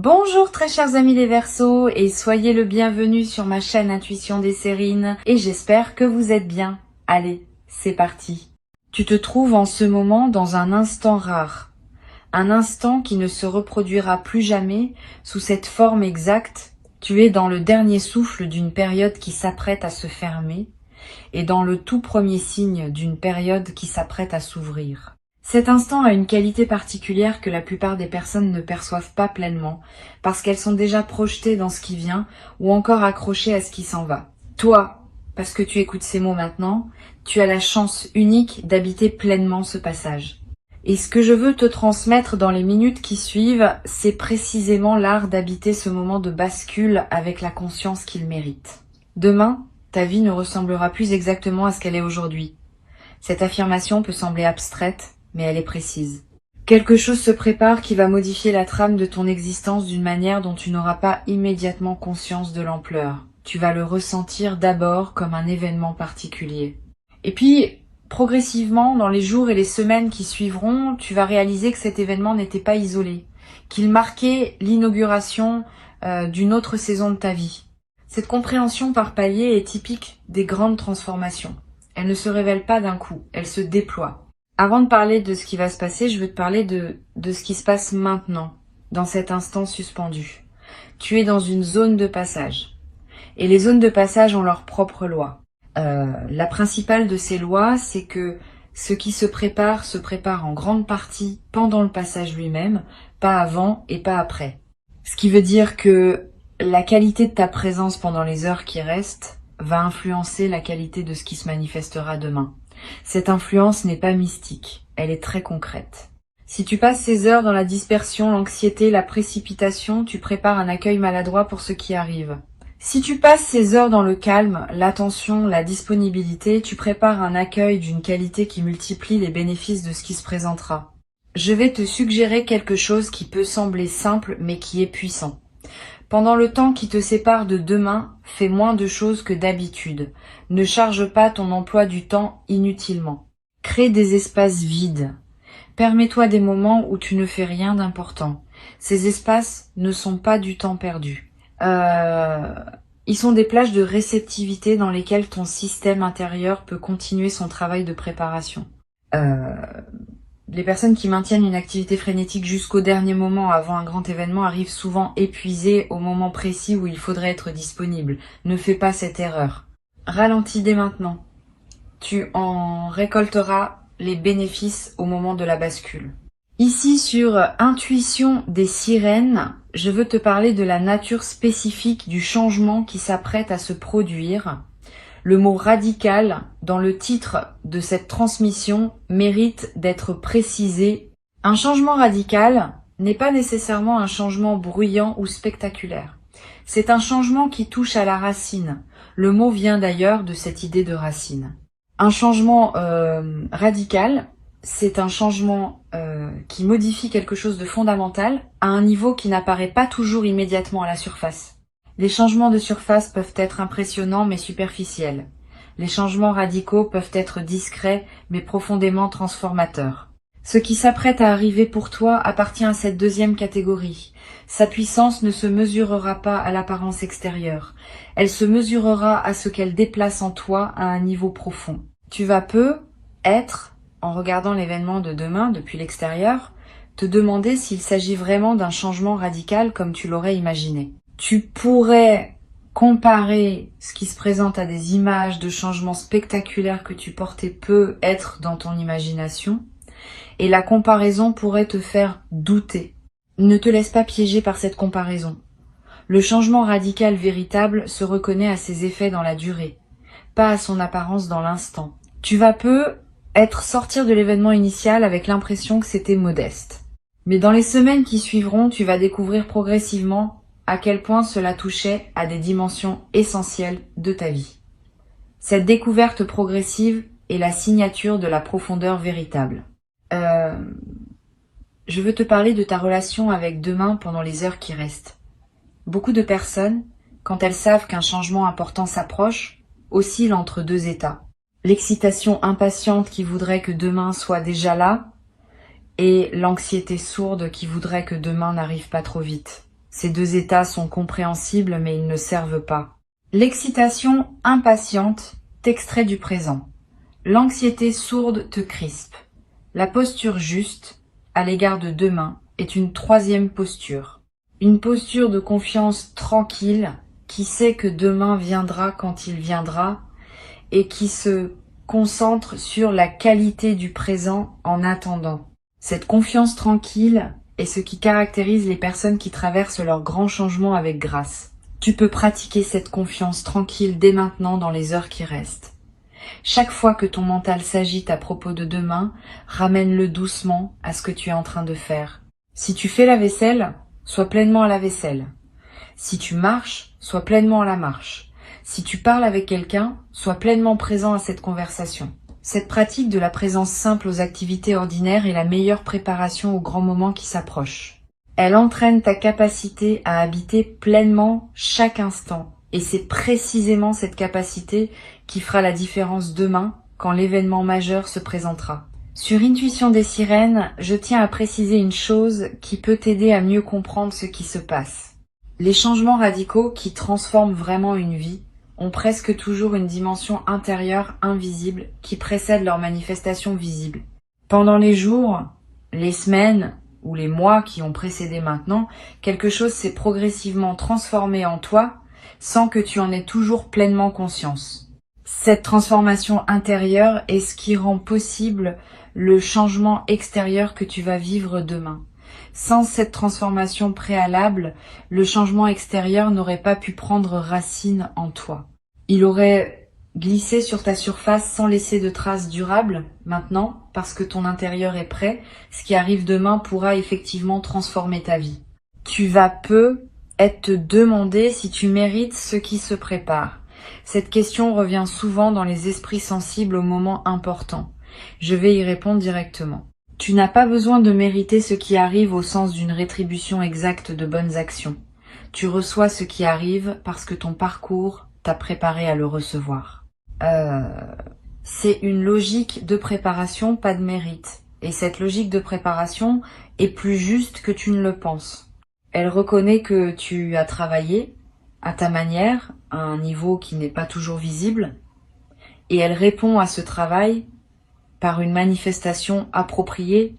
Bonjour très chers amis les Verseaux et soyez le bienvenu sur ma chaîne Intuition des Sérines et j'espère que vous êtes bien. Allez, c'est parti. Tu te trouves en ce moment dans un instant rare, un instant qui ne se reproduira plus jamais sous cette forme exacte. Tu es dans le dernier souffle d'une période qui s'apprête à se fermer et dans le tout premier signe d'une période qui s'apprête à s'ouvrir. Cet instant a une qualité particulière que la plupart des personnes ne perçoivent pas pleinement, parce qu'elles sont déjà projetées dans ce qui vient ou encore accrochées à ce qui s'en va. Toi, parce que tu écoutes ces mots maintenant, tu as la chance unique d'habiter pleinement ce passage. Et ce que je veux te transmettre dans les minutes qui suivent, c'est précisément l'art d'habiter ce moment de bascule avec la conscience qu'il mérite. Demain, ta vie ne ressemblera plus exactement à ce qu'elle est aujourd'hui. Cette affirmation peut sembler abstraite, mais elle est précise. Quelque chose se prépare qui va modifier la trame de ton existence d'une manière dont tu n'auras pas immédiatement conscience de l'ampleur. Tu vas le ressentir d'abord comme un événement particulier. Et puis, progressivement, dans les jours et les semaines qui suivront, tu vas réaliser que cet événement n'était pas isolé, qu'il marquait l'inauguration d'une autre saison de ta vie. Cette compréhension par palier est typique des grandes transformations. Elle ne se révèle pas d'un coup, elle se déploie. Avant de parler de ce qui va se passer, je veux te parler de ce qui se passe maintenant, dans cet instant suspendu. Tu es dans une zone de passage. Et les zones de passage ont leurs propres lois. La principale de ces lois, c'est que ce qui se prépare en grande partie pendant le passage lui-même, pas avant et pas après. Ce qui veut dire que la qualité de ta présence pendant les heures qui restent va influencer la qualité de ce qui se manifestera demain. Cette influence n'est pas mystique, elle est très concrète. Si tu passes ces heures dans la dispersion, l'anxiété, la précipitation, tu prépares un accueil maladroit pour ce qui arrive. Si tu passes ces heures dans le calme, l'attention, la disponibilité, tu prépares un accueil d'une qualité qui multiplie les bénéfices de ce qui se présentera. Je vais te suggérer quelque chose qui peut sembler simple mais qui est puissant. Pendant le temps qui te sépare de demain, fais moins de choses que d'habitude. Ne charge pas ton emploi du temps inutilement. Crée des espaces vides. Permets-toi des moments où tu ne fais rien d'important. Ces espaces ne sont pas du temps perdu. Ils sont des plages de réceptivité dans lesquelles ton système intérieur peut continuer son travail de préparation. Les personnes qui maintiennent une activité frénétique jusqu'au dernier moment avant un grand événement arrivent souvent épuisées au moment précis où il faudrait être disponible. Ne fais pas cette erreur. Ralentis dès maintenant. Tu en récolteras les bénéfices au moment de la bascule. Ici sur Intuition des Sirènes, je veux te parler de la nature spécifique du changement qui s'apprête à se produire. Le mot radical dans le titre de cette transmission mérite d'être précisé. Un changement radical n'est pas nécessairement un changement bruyant ou spectaculaire. C'est un changement qui touche à la racine. Le mot vient d'ailleurs de cette idée de racine. Un changement radical, c'est un changement qui modifie quelque chose de fondamental à un niveau qui n'apparaît pas toujours immédiatement à la surface. Les changements de surface peuvent être impressionnants mais superficiels. Les changements radicaux peuvent être discrets mais profondément transformateurs. Ce qui s'apprête à arriver pour toi appartient à cette deuxième catégorie. Sa puissance ne se mesurera pas à l'apparence extérieure. Elle se mesurera à ce qu'elle déplace en toi à un niveau profond. Tu vas être, en regardant l'événement de demain depuis l'extérieur, te demander s'il s'agit vraiment d'un changement radical comme tu l'aurais imaginé. Tu pourrais comparer ce qui se présente à des images de changements spectaculaires que tu portais peu être dans ton imagination, et la comparaison pourrait te faire douter. Ne te laisse pas piéger par cette comparaison. Le changement radical véritable se reconnaît à ses effets dans la durée, pas à son apparence dans l'instant. Tu vas sortir de l'événement initial avec l'impression que c'était modeste. Mais dans les semaines qui suivront, tu vas découvrir progressivement à quel point cela touchait à des dimensions essentielles de ta vie. Cette découverte progressive est la signature de la profondeur véritable. Je veux te parler de ta relation avec demain pendant les heures qui restent. Beaucoup de personnes, quand elles savent qu'un changement important s'approche, oscillent entre deux états. L'excitation impatiente qui voudrait que demain soit déjà là et l'anxiété sourde qui voudrait que demain n'arrive pas trop vite. Ces deux états sont compréhensibles mais ils ne servent pas. L'excitation impatiente t'extrait du présent. L'anxiété sourde te crispe. La posture juste, à l'égard de demain, est une troisième posture. Une posture de confiance tranquille, qui sait que demain viendra quand il viendra, et qui se concentre sur la qualité du présent en attendant. Cette confiance tranquille est ce qui caractérise les personnes qui traversent leurs grands changements avec grâce. Tu peux pratiquer cette confiance tranquille dès maintenant dans les heures qui restent. Chaque fois que ton mental s'agite à propos de demain, ramène-le doucement à ce que tu es en train de faire. Si tu fais la vaisselle, sois pleinement à la vaisselle. Si tu marches, sois pleinement à la marche. Si tu parles avec quelqu'un, sois pleinement présent à cette conversation. Cette pratique de la présence simple aux activités ordinaires est la meilleure préparation aux grands moments qui s'approchent. Elle entraîne ta capacité à habiter pleinement chaque instant. Et c'est précisément cette capacité qui fera la différence demain quand l'événement majeur se présentera. Sur Intuition des sirènes, je tiens à préciser une chose qui peut t'aider à mieux comprendre ce qui se passe. Les changements radicaux qui transforment vraiment une vie ont presque toujours une dimension intérieure invisible qui précède leur manifestation visible. Pendant les jours, les semaines ou les mois qui ont précédé maintenant, quelque chose s'est progressivement transformé en toi sans que tu en aies toujours pleinement conscience. Cette transformation intérieure est ce qui rend possible le changement extérieur que tu vas vivre demain. Sans cette transformation préalable, le changement extérieur n'aurait pas pu prendre racine en toi. Il aurait glissé sur ta surface sans laisser de traces durables. Maintenant, parce que ton intérieur est prêt, ce qui arrive demain pourra effectivement transformer ta vie. Tu vas peu te demander si tu mérites ce qui se prépare. Cette question revient souvent dans les esprits sensibles aux moments importants. Je vais y répondre directement. Tu n'as pas besoin de mériter ce qui arrive au sens d'une rétribution exacte de bonnes actions. Tu reçois ce qui arrive parce que ton parcours t'a préparé à le recevoir. C'est une logique de préparation, pas de mérite. Et cette logique de préparation est plus juste que tu ne le penses. Elle reconnaît que tu as travaillé à ta manière, à un niveau qui n'est pas toujours visible, et elle répond à ce travail par une manifestation appropriée.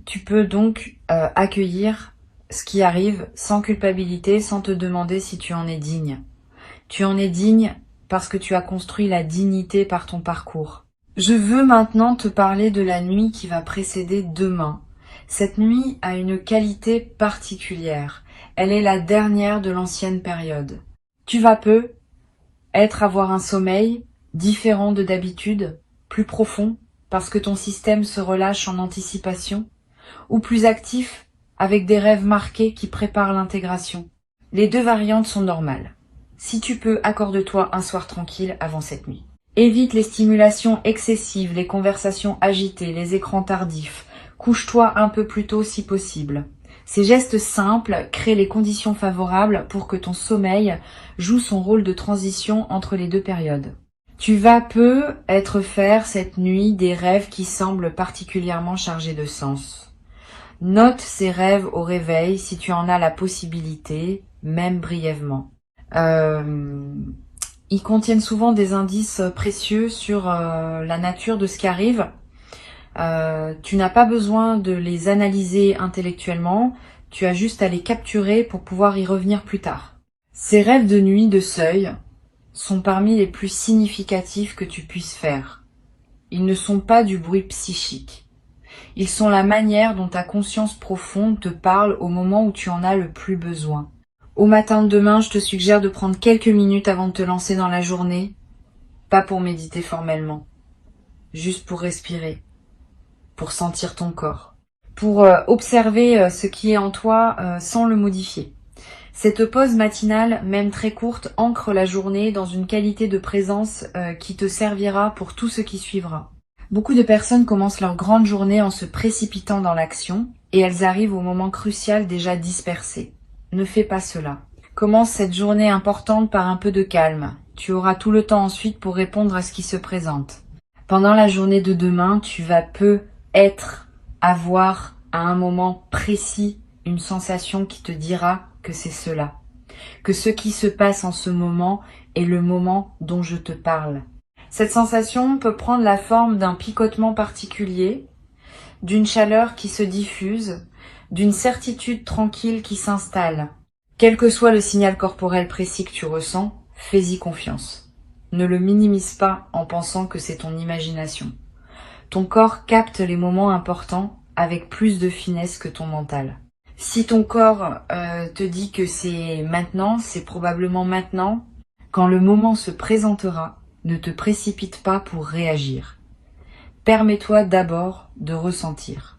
Tu peux donc accueillir ce qui arrive sans culpabilité, sans te demander si tu en es digne. Tu en es digne parce que tu as construit la dignité par ton parcours. Je veux maintenant te parler de la nuit qui va précéder demain. Cette nuit a une qualité particulière. Elle est la dernière de l'ancienne période. Tu vas peu avoir un sommeil différent de d'habitude, plus profond, parce que ton système se relâche en anticipation, ou plus actif, avec des rêves marqués qui préparent l'intégration. Les deux variantes sont normales. Si tu peux, accorde-toi un soir tranquille avant cette nuit. Évite les stimulations excessives, les conversations agitées, les écrans tardifs. Couche-toi un peu plus tôt si possible. Ces gestes simples créent les conditions favorables pour que ton sommeil joue son rôle de transition entre les deux périodes. Tu vas peu faire cette nuit des rêves qui semblent particulièrement chargés de sens. Note ces rêves au réveil si tu en as la possibilité, même brièvement. Ils contiennent souvent des indices précieux sur la nature de ce qui arrive. Tu n'as pas besoin de les analyser intellectuellement, tu as juste à les capturer pour pouvoir y revenir plus tard. Ces rêves de nuit de seuil sont parmi les plus significatifs que tu puisses faire. Ils ne sont pas du bruit psychique. Ils sont la manière dont ta conscience profonde te parle au moment où tu en as le plus besoin. Au matin de demain, je te suggère de prendre quelques minutes avant de te lancer dans la journée, pas pour méditer formellement, juste pour respirer, pour sentir ton corps, pour observer ce qui est en toi sans le modifier. Cette pause matinale, même très courte, ancre la journée dans une qualité de présence qui te servira pour tout ce qui suivra. Beaucoup de personnes commencent leur grande journée en se précipitant dans l'action et elles arrivent au moment crucial déjà dispersées. Ne fais pas cela. Commence cette journée importante par un peu de calme. Tu auras tout le temps ensuite pour répondre à ce qui se présente. Pendant la journée de demain, tu vas avoir à un moment précis une sensation qui te dira que c'est cela, que ce qui se passe en ce moment est le moment dont je te parle. Cette sensation peut prendre la forme d'un picotement particulier, d'une chaleur qui se diffuse, d'une certitude tranquille qui s'installe. Quel que soit le signal corporel précis que tu ressens, fais-y confiance. Ne le minimise pas en pensant que c'est ton imagination. Ton corps capte les moments importants avec plus de finesse que ton mental. Si ton corps te dit que c'est maintenant, c'est probablement maintenant. Quand le moment se présentera, ne te précipite pas pour réagir. Permets-toi d'abord de ressentir.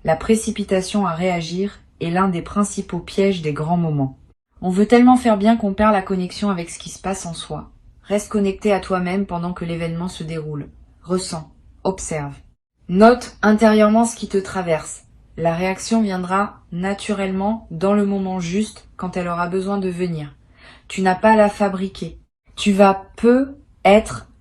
La précipitation à réagir est l'un des principaux pièges des grands moments. On veut tellement faire bien qu'on perd la connexion avec ce qui se passe en soi. Reste connecté à toi-même pendant que l'événement se déroule. Ressens, observe. Note intérieurement ce qui te traverse. La réaction viendra naturellement dans le moment juste quand elle aura besoin de venir. Tu n'as pas à la fabriquer. Tu vas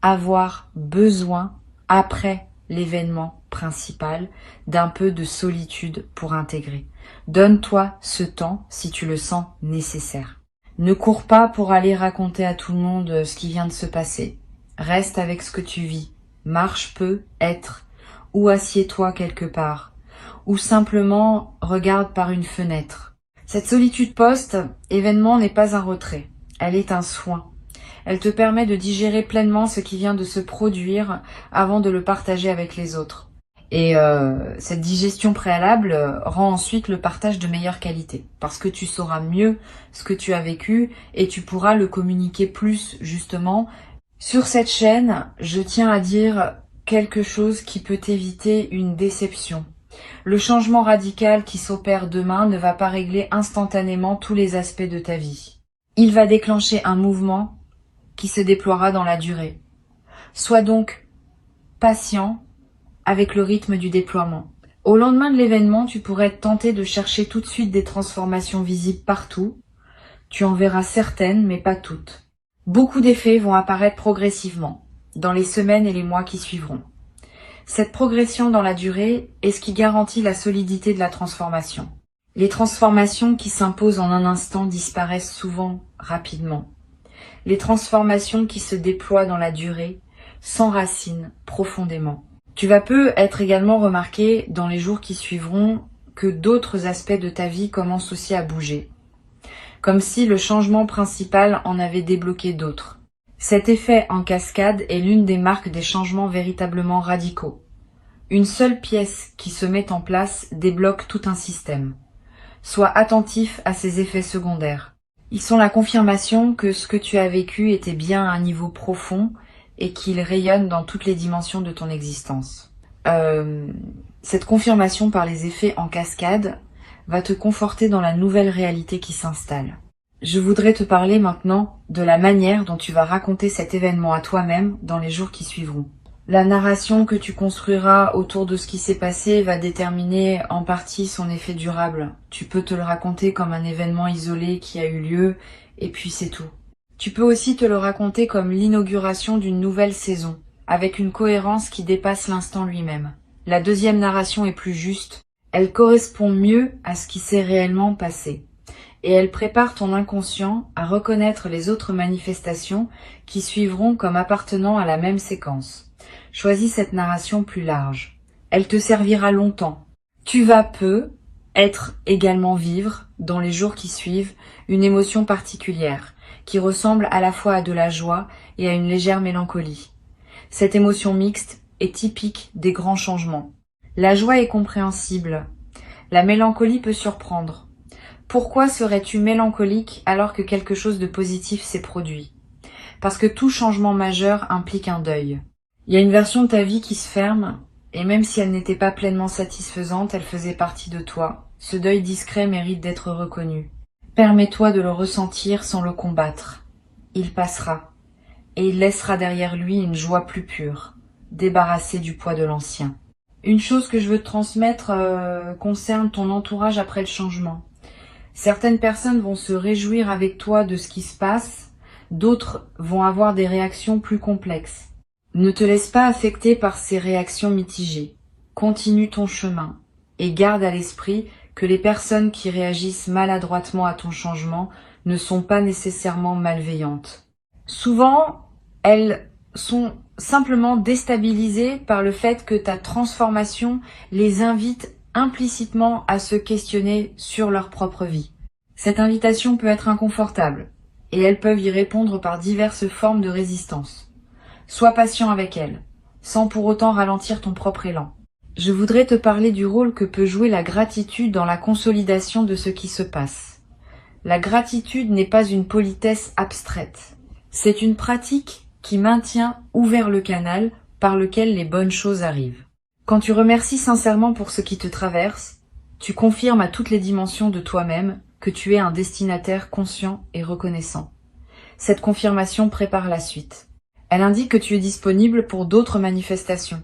avoir besoin, après l'événement principal, d'un peu de solitude pour intégrer. Donne-toi ce temps si tu le sens nécessaire. Ne cours pas pour aller raconter à tout le monde ce qui vient de se passer. Reste avec ce que tu vis. Marche peu, être, ou assieds-toi quelque part, ou simplement regarde par une fenêtre. Cette solitude post-événement n'est pas un retrait, elle est un soin. Elle te permet de digérer pleinement ce qui vient de se produire avant de le partager avec les autres. Et cette digestion préalable rend ensuite le partage de meilleure qualité, parce que tu sauras mieux ce que tu as vécu et tu pourras le communiquer plus justement. Sur cette chaîne, je tiens à dire quelque chose qui peut éviter une déception. Le changement radical qui s'opère demain ne va pas régler instantanément tous les aspects de ta vie. Il va déclencher un mouvement qui se déploiera dans la durée. Sois donc patient avec le rythme du déploiement. Au lendemain de l'événement, tu pourrais être tenté de chercher tout de suite des transformations visibles partout. Tu en verras certaines, mais pas toutes. Beaucoup d'effets vont apparaître progressivement, dans les semaines et les mois qui suivront. Cette progression dans la durée est ce qui garantit la solidité de la transformation. Les transformations qui s'imposent en un instant disparaissent souvent rapidement. Les transformations qui se déploient dans la durée s'enracinent profondément. Tu vas peu être également remarqué dans les jours qui suivront que d'autres aspects de ta vie commencent aussi à bouger, comme si le changement principal en avait débloqué d'autres. Cet effet en cascade est l'une des marques des changements véritablement radicaux. Une seule pièce qui se met en place débloque tout un système. Sois attentif à ces effets secondaires. Ils sont la confirmation que ce que tu as vécu était bien à un niveau profond et qu'il rayonne dans toutes les dimensions de ton existence. Cette confirmation par les effets en cascade va te conforter dans la nouvelle réalité qui s'installe. Je voudrais te parler maintenant de la manière dont tu vas raconter cet événement à toi-même dans les jours qui suivront. La narration que tu construiras autour de ce qui s'est passé va déterminer en partie son effet durable. Tu peux te le raconter comme un événement isolé qui a eu lieu, et puis c'est tout. Tu peux aussi te le raconter comme l'inauguration d'une nouvelle saison, avec une cohérence qui dépasse l'instant lui-même. La deuxième narration est plus juste, elle correspond mieux à ce qui s'est réellement passé. Et elle prépare ton inconscient à reconnaître les autres manifestations qui suivront comme appartenant à la même séquence. Choisis cette narration plus large. Elle te servira longtemps. Tu vas être également vivre, dans les jours qui suivent, une émotion particulière, qui ressemble à la fois à de la joie et à une légère mélancolie. Cette émotion mixte est typique des grands changements. La joie est compréhensible. La mélancolie peut surprendre. Pourquoi serais-tu mélancolique alors que quelque chose de positif s'est produit? Parce que tout changement majeur implique un deuil. Il y a une version de ta vie qui se ferme, et même si elle n'était pas pleinement satisfaisante, elle faisait partie de toi. Ce deuil discret mérite d'être reconnu. Permets-toi de le ressentir sans le combattre. Il passera, et il laissera derrière lui une joie plus pure, débarrassée du poids de l'ancien. Une chose que je veux te transmettre concerne ton entourage après le changement. Certaines personnes vont se réjouir avec toi de ce qui se passe, d'autres vont avoir des réactions plus complexes. Ne te laisse pas affecter par ces réactions mitigées. Continue ton chemin et garde à l'esprit que les personnes qui réagissent maladroitement à ton changement ne sont pas nécessairement malveillantes. Souvent, elles sont simplement déstabilisées par le fait que ta transformation les invite implicitement à se questionner sur leur propre vie. Cette invitation peut être inconfortable, et elles peuvent y répondre par diverses formes de résistance. Sois patient avec elles, sans pour autant ralentir ton propre élan. Je voudrais te parler du rôle que peut jouer la gratitude dans la consolidation de ce qui se passe. La gratitude n'est pas une politesse abstraite. C'est une pratique qui maintient ouvert le canal par lequel les bonnes choses arrivent. Quand tu remercies sincèrement pour ce qui te traverse, tu confirmes à toutes les dimensions de toi-même que tu es un destinataire conscient et reconnaissant. Cette confirmation prépare la suite. Elle indique que tu es disponible pour d'autres manifestations.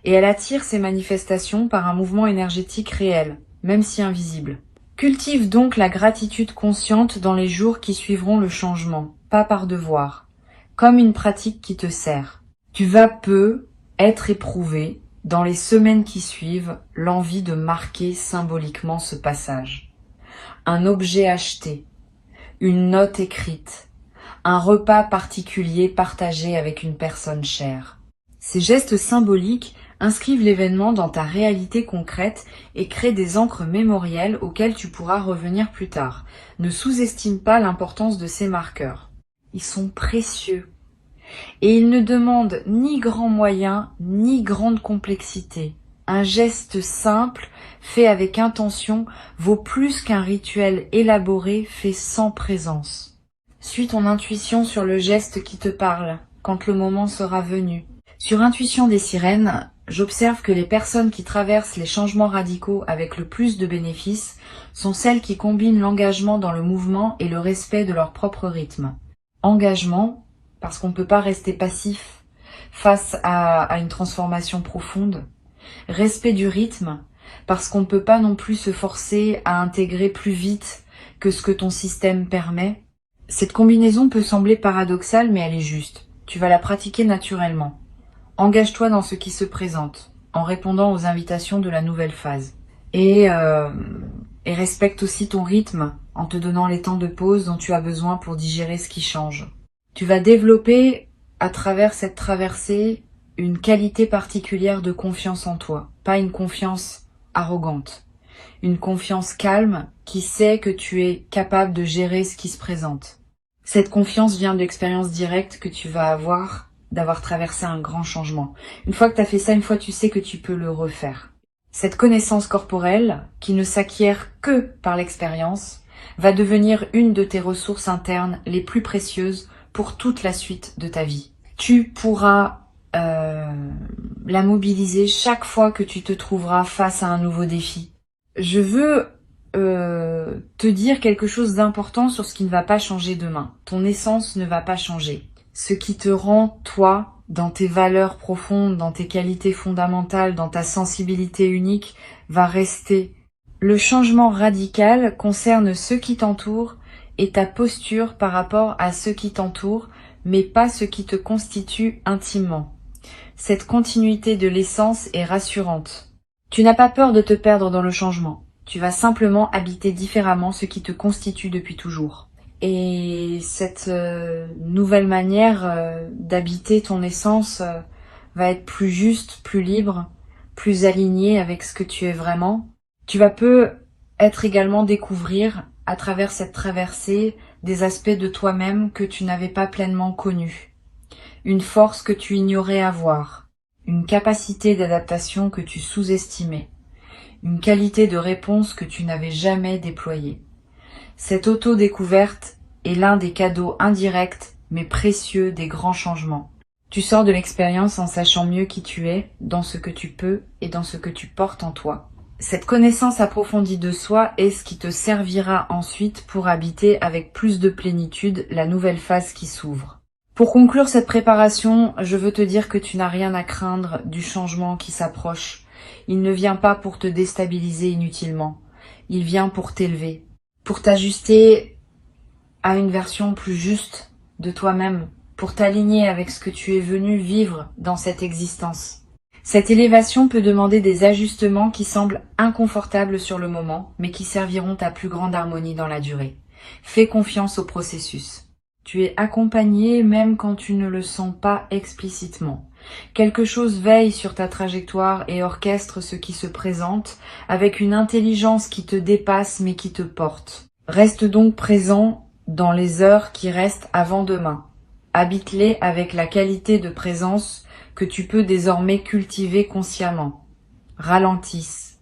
Et elle attire ces manifestations par un mouvement énergétique réel, même si invisible. Cultive donc la gratitude consciente dans les jours qui suivront le changement, pas par devoir, comme une pratique qui te sert. Tu vas peu être éprouvé, dans les semaines qui suivent, l'envie de marquer symboliquement ce passage. Un objet acheté, une note écrite, un repas particulier partagé avec une personne chère. Ces gestes symboliques inscrivent l'événement dans ta réalité concrète et créent des ancres mémorielles auxquelles tu pourras revenir plus tard. Ne sous-estime pas l'importance de ces marqueurs. Ils sont précieux. Et ils ne demandent ni grands moyens, ni grande complexité. Un geste simple, fait avec intention, vaut plus qu'un rituel élaboré fait sans présence. Suis ton intuition sur le geste qui te parle, quand le moment sera venu. Sur Intuition des sirènes, j'observe que les personnes qui traversent les changements radicaux avec le plus de bénéfices sont celles qui combinent l'engagement dans le mouvement et le respect de leur propre rythme. Engagement, parce qu'on ne peut pas rester passif face à une transformation profonde. Respect du rythme, parce qu'on ne peut pas non plus se forcer à intégrer plus vite que ce que ton système permet. Cette combinaison peut sembler paradoxale, mais elle est juste. Tu vas la pratiquer naturellement. Engage-toi dans ce qui se présente, en répondant aux invitations de la nouvelle phase. Et respecte aussi ton rythme, en te donnant les temps de pause dont tu as besoin pour digérer ce qui change. Tu vas développer, à travers cette traversée, une qualité particulière de confiance en toi. Pas une confiance arrogante. Une confiance calme qui sait que tu es capable de gérer ce qui se présente. Cette confiance vient de l'expérience directe que tu vas avoir d'avoir traversé un grand changement. Une fois que tu as fait ça, une fois tu sais que tu peux le refaire. Cette connaissance corporelle, qui ne s'acquiert que par l'expérience, va devenir une de tes ressources internes les plus précieuses pour toute la suite de ta vie. Tu pourras la mobiliser chaque fois que tu te trouveras face à un nouveau défi. Je veux te dire quelque chose d'important sur ce qui ne va pas changer demain. Ton essence ne va pas changer. Ce qui te rend, toi, dans tes valeurs profondes, dans tes qualités fondamentales, dans ta sensibilité unique, va rester. Le changement radical concerne ceux qui t'entourent et ta posture par rapport à ceux qui t'entourent, mais pas ce qui te constitue intimement. Cette continuité de l'essence est rassurante. Tu n'as pas peur de te perdre dans le changement. Tu vas simplement habiter différemment ce qui te constitue depuis toujours. Et cette nouvelle manière d'habiter ton essence va être plus juste, plus libre, plus alignée avec ce que tu es vraiment. Tu vas peu être également découvrir à travers cette traversée des aspects de toi-même que tu n'avais pas pleinement connus. Une force que tu ignorais avoir, une capacité d'adaptation que tu sous-estimais, une qualité de réponse que tu n'avais jamais déployée. Cette auto-découverte est l'un des cadeaux indirects mais précieux des grands changements. Tu sors de l'expérience en sachant mieux qui tu es, dans ce que tu peux et dans ce que tu portes en toi. Cette connaissance approfondie de soi est ce qui te servira ensuite pour habiter avec plus de plénitude la nouvelle phase qui s'ouvre. Pour conclure cette préparation, je veux te dire que tu n'as rien à craindre du changement qui s'approche. Il ne vient pas pour te déstabiliser inutilement. Il vient pour t'élever, pour t'ajuster à une version plus juste de toi-même, pour t'aligner avec ce que tu es venu vivre dans cette existence. Cette élévation peut demander des ajustements qui semblent inconfortables sur le moment, mais qui serviront à plus grande harmonie dans la durée. Fais confiance au processus. Tu es accompagné même quand tu ne le sens pas explicitement. Quelque chose veille sur ta trajectoire et orchestre ce qui se présente avec une intelligence qui te dépasse mais qui te porte. Reste donc présent dans les heures qui restent avant demain. Habite-les avec la qualité de présence que tu peux désormais cultiver consciemment. Ralentisse.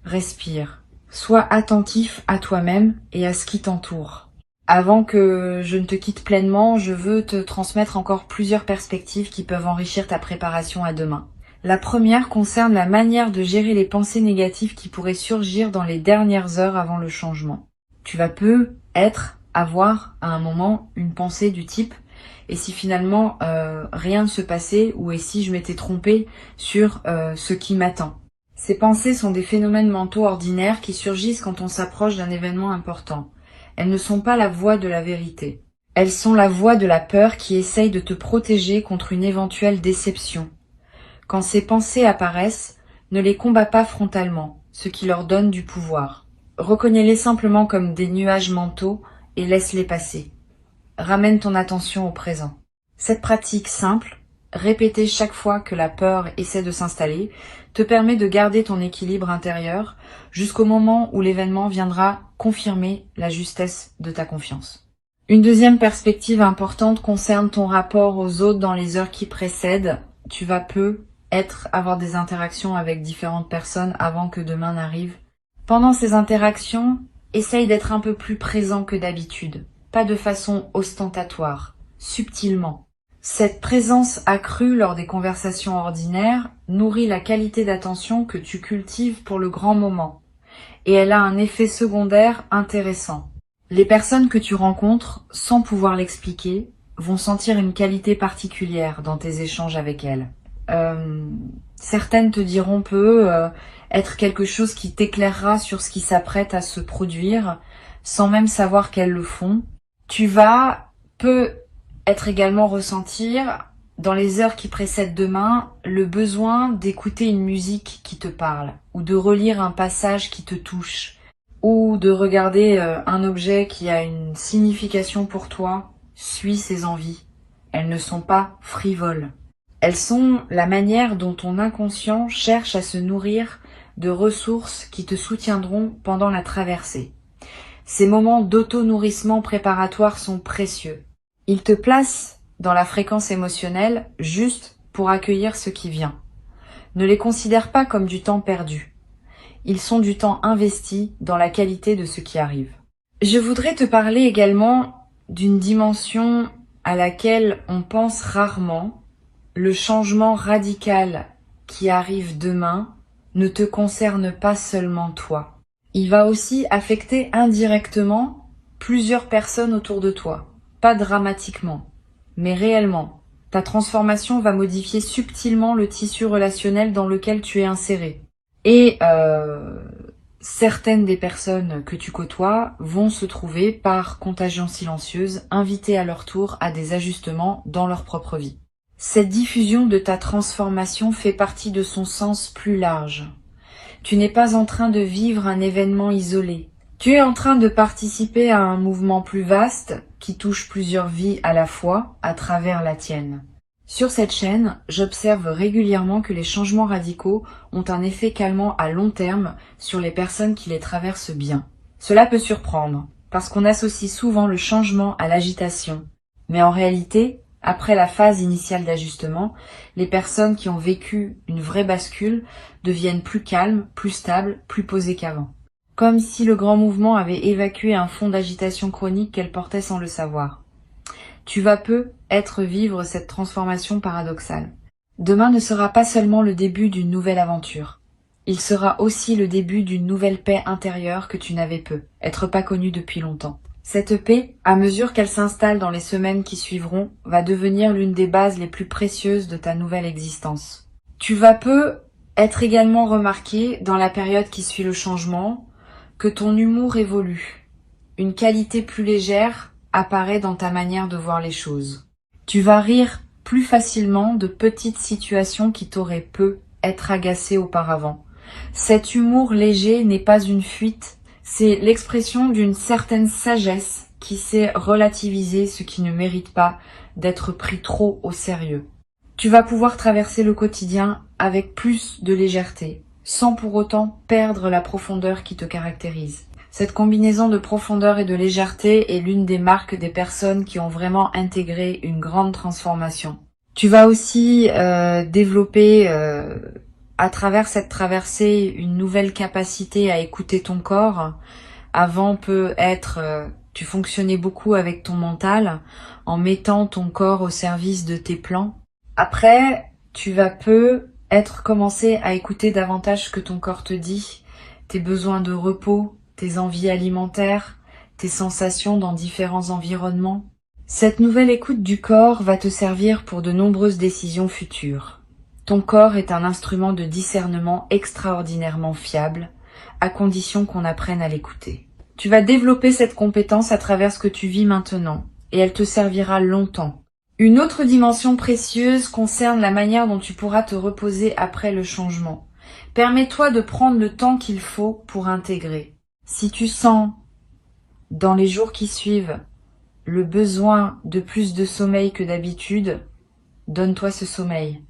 Respire. Sois attentif à toi-même et à ce qui t'entoure. Avant que je ne te quitte pleinement, je veux te transmettre encore plusieurs perspectives qui peuvent enrichir ta préparation à demain. La première concerne la manière de gérer les pensées négatives qui pourraient surgir dans les dernières heures avant le changement. Tu vas avoir à un moment une pensée du type « et si finalement rien ne se passait ou et si je m'étais trompée sur ce qui m'attend ». Ces pensées sont des phénomènes mentaux ordinaires qui surgissent quand on s'approche d'un événement important. Elles ne sont pas la voix de la vérité. Elles sont la voix de la peur qui essaye de te protéger contre une éventuelle déception. Quand ces pensées apparaissent, ne les combats pas frontalement, ce qui leur donne du pouvoir. Reconnais-les simplement comme des nuages mentaux et laisse-les passer. Ramène ton attention au présent. Cette pratique simple, répétée chaque fois que la peur essaie de s'installer, te permet de garder ton équilibre intérieur jusqu'au moment où l'événement viendra confirmer la justesse de ta confiance. Une deuxième perspective importante concerne ton rapport aux autres dans les heures qui précèdent. Tu vas avoir des interactions avec différentes personnes avant que demain n'arrive. Pendant ces interactions, essaye d'être un peu plus présent que d'habitude, pas de façon ostentatoire, subtilement. Cette présence accrue lors des conversations ordinaires nourrit la qualité d'attention que tu cultives pour le grand moment, et elle a un effet secondaire intéressant. Les personnes que tu rencontres, sans pouvoir l'expliquer, vont sentir une qualité particulière dans tes échanges avec elles. Certaines te diront être quelque chose qui t'éclairera sur ce qui s'apprête à se produire, sans même savoir qu'elles le font. Tu vas être également ressentir, dans les heures qui précèdent demain, le besoin d'écouter une musique qui te parle, ou de relire un passage qui te touche, ou de regarder un objet qui a une signification pour toi. Suis ses envies. Elles ne sont pas frivoles. Elles sont la manière dont ton inconscient cherche à se nourrir de ressources qui te soutiendront pendant la traversée. Ces moments d'auto-nourrissement préparatoire sont précieux. Ils te placent dans la fréquence émotionnelle juste pour accueillir ce qui vient. Ne les considère pas comme du temps perdu. Ils sont du temps investi dans la qualité de ce qui arrive. Je voudrais te parler également d'une dimension à laquelle on pense rarement. Le changement radical qui arrive demain ne te concerne pas seulement toi. Il va aussi affecter indirectement plusieurs personnes autour de toi. Pas dramatiquement, mais réellement. Ta transformation va modifier subtilement le tissu relationnel dans lequel tu es inséré. Et certaines des personnes que tu côtoies vont se trouver, par contagion silencieuse, invitées à leur tour à des ajustements dans leur propre vie. Cette diffusion de ta transformation fait partie de son sens plus large. Tu n'es pas en train de vivre un événement isolé. Tu es en train de participer à un mouvement plus vaste qui touche plusieurs vies à la fois à travers la tienne. Sur cette chaîne, j'observe régulièrement que les changements radicaux ont un effet calmant à long terme sur les personnes qui les traversent bien. Cela peut surprendre, parce qu'on associe souvent le changement à l'agitation. Mais en réalité, après la phase initiale d'ajustement, les personnes qui ont vécu une vraie bascule deviennent plus calmes, plus stables, plus posées qu'avant. Comme si le grand mouvement avait évacué un fond d'agitation chronique qu'elle portait sans le savoir. Tu vas vivre cette transformation paradoxale. Demain ne sera pas seulement le début d'une nouvelle aventure. Il sera aussi le début d'une nouvelle paix intérieure que tu n'avais être pas connue depuis longtemps. Cette paix, à mesure qu'elle s'installe dans les semaines qui suivront, va devenir l'une des bases les plus précieuses de ta nouvelle existence. Tu vas être également remarqué dans la période qui suit le changement, que ton humour évolue. Une qualité plus légère apparaît dans ta manière de voir les choses. Tu vas rire plus facilement de petites situations qui t'auraient peu être agacées auparavant. Cet humour léger n'est pas une fuite, c'est l'expression d'une certaine sagesse qui sait relativiser ce qui ne mérite pas d'être pris trop au sérieux. Tu vas pouvoir traverser le quotidien avec plus de légèreté, sans pour autant perdre la profondeur qui te caractérise. Cette combinaison de profondeur et de légèreté est l'une des marques des personnes qui ont vraiment intégré une grande transformation. Tu vas aussi développer à travers cette traversée une nouvelle capacité à écouter ton corps. Avant peut être, tu fonctionnais beaucoup avec ton mental en mettant ton corps au service de tes plans. Après, tu vas commencer à écouter davantage ce que ton corps te dit, tes besoins de repos, tes envies alimentaires, tes sensations dans différents environnements. Cette nouvelle écoute du corps va te servir pour de nombreuses décisions futures. Ton corps est un instrument de discernement extraordinairement fiable, à condition qu'on apprenne à l'écouter. Tu vas développer cette compétence à travers ce que tu vis maintenant, et elle te servira longtemps. Une autre dimension précieuse concerne la manière dont tu pourras te reposer après le changement. Permets-toi de prendre le temps qu'il faut pour intégrer. Si tu sens, dans les jours qui suivent, le besoin de plus de sommeil que d'habitude, donne-toi ce sommeil.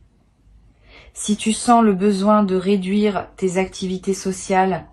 Si tu sens le besoin de réduire tes activités sociales,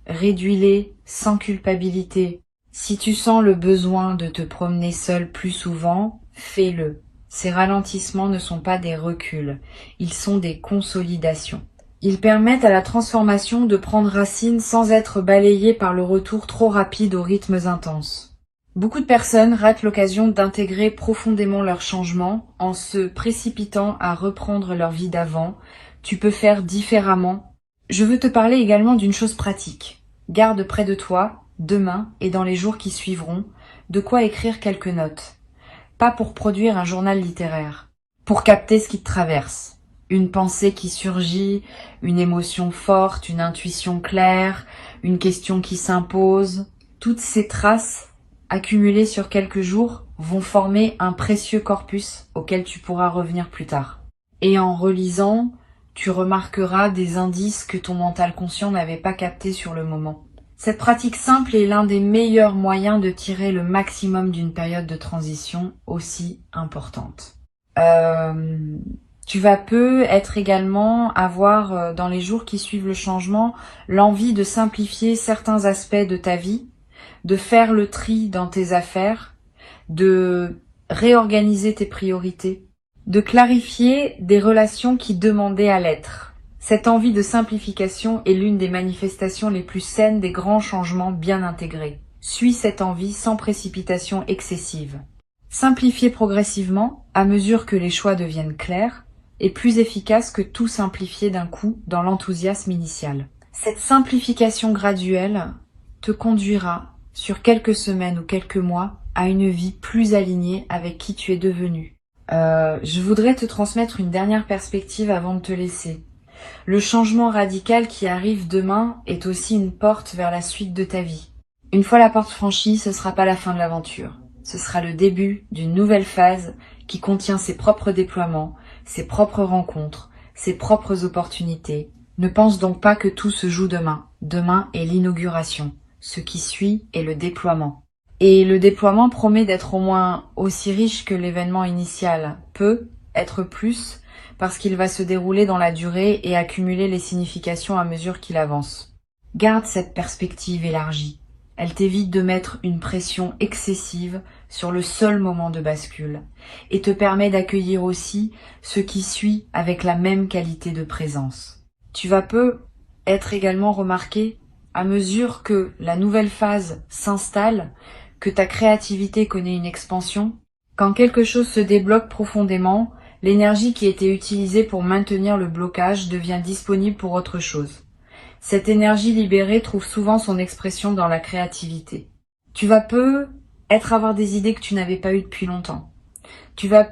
réduis-les sans culpabilité. Si tu sens le besoin de te promener seul plus souvent, fais-le. Ces ralentissements ne sont pas des reculs, ils sont des consolidations. Ils permettent à la transformation de prendre racine sans être balayée par le retour trop rapide aux rythmes intenses. Beaucoup de personnes ratent l'occasion d'intégrer profondément leur changement en se précipitant à reprendre leur vie d'avant. Tu peux faire différemment. Je veux te parler également d'une chose pratique. Garde près de toi, demain et dans les jours qui suivront, de quoi écrire quelques notes. Pas pour produire un journal littéraire, pour capter ce qui te traverse. Une pensée qui surgit, une émotion forte, une intuition claire, une question qui s'impose. Toutes ces traces accumulées sur quelques jours vont former un précieux corpus auquel tu pourras revenir plus tard. Et en relisant, tu remarqueras des indices que ton mental conscient n'avait pas captés sur le moment. Cette pratique simple est l'un des meilleurs moyens de tirer le maximum d'une période de transition aussi importante. Tu vas être également avoir, dans les jours qui suivent le changement, l'envie de simplifier certains aspects de ta vie, de faire le tri dans tes affaires, de réorganiser tes priorités, de clarifier des relations qui demandaient à l'être. Cette envie de simplification est l'une des manifestations les plus saines des grands changements bien intégrés. Suis cette envie sans précipitation excessive. Simplifier progressivement, à mesure que les choix deviennent clairs, est plus efficace que tout simplifier d'un coup dans l'enthousiasme initial. Cette simplification graduelle te conduira, sur quelques semaines ou quelques mois, à une vie plus alignée avec qui tu es devenu. Je voudrais te transmettre une dernière perspective avant de te laisser. Le changement radical qui arrive demain est aussi une porte vers la suite de ta vie. Une fois la porte franchie, ce sera pas la fin de l'aventure. Ce sera le début d'une nouvelle phase qui contient ses propres déploiements, ses propres rencontres, ses propres opportunités. Ne pense donc pas que tout se joue demain. Demain est l'inauguration. Ce qui suit est le déploiement. Et le déploiement promet d'être au moins aussi riche que l'événement initial. Peut être plus, parce qu'il va se dérouler dans la durée et accumuler les significations à mesure qu'il avance. Garde cette perspective élargie. Elle t'évite de mettre une pression excessive sur le seul moment de bascule et te permet d'accueillir aussi ce qui suit avec la même qualité de présence. Tu vas être également remarqué à mesure que la nouvelle phase s'installe, que ta créativité connaît une expansion, quand quelque chose se débloque profondément, l'énergie qui était utilisée pour maintenir le blocage devient disponible pour autre chose. Cette énergie libérée trouve souvent son expression dans la créativité. Tu vas avoir des idées que tu n'avais pas eues depuis longtemps. Tu vas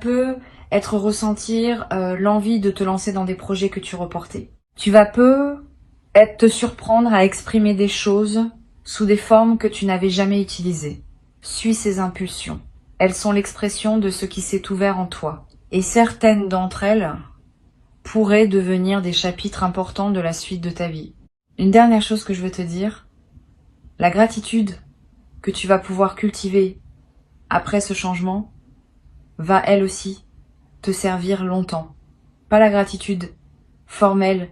ressentir l'envie de te lancer dans des projets que tu reportais. Tu vas te surprendre à exprimer des choses sous des formes que tu n'avais jamais utilisées. Suis ces impulsions. Elles sont l'expression de ce qui s'est ouvert en toi. Et certaines d'entre elles pourraient devenir des chapitres importants de la suite de ta vie. Une dernière chose que je veux te dire, la gratitude que tu vas pouvoir cultiver après ce changement va elle aussi te servir longtemps. Pas la gratitude formelle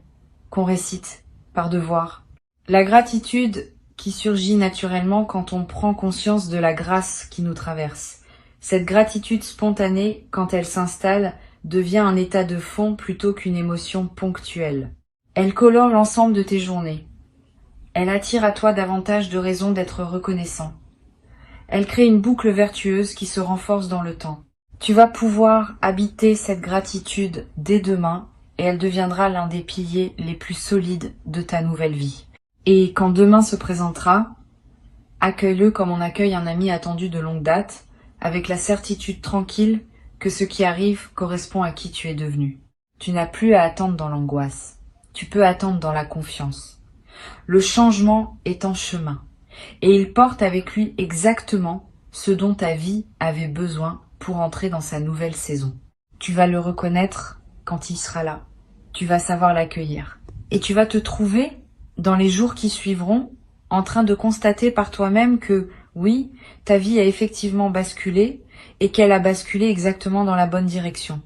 qu'on récite par devoir. La gratitude qui surgit naturellement quand on prend conscience de la grâce qui nous traverse. Cette gratitude spontanée, quand elle s'installe, devient un état de fond plutôt qu'une émotion ponctuelle. Elle colore l'ensemble de tes journées. Elle attire à toi davantage de raisons d'être reconnaissant. Elle crée une boucle vertueuse qui se renforce dans le temps. Tu vas pouvoir habiter cette gratitude dès demain et elle deviendra l'un des piliers les plus solides de ta nouvelle vie. Et quand demain se présentera, accueille-le comme on accueille un ami attendu de longue date, avec la certitude tranquille que ce qui arrive correspond à qui tu es devenu. Tu n'as plus à attendre dans l'angoisse. Tu peux attendre dans la confiance. Le changement est en chemin et il porte avec lui exactement ce dont ta vie avait besoin pour entrer dans sa nouvelle saison. Tu vas le reconnaître quand il sera là. Tu vas savoir l'accueillir. Et tu vas te trouver, dans les jours qui suivront, en train de constater par toi-même que, oui, ta vie a effectivement basculé et qu'elle a basculé exactement dans la bonne direction.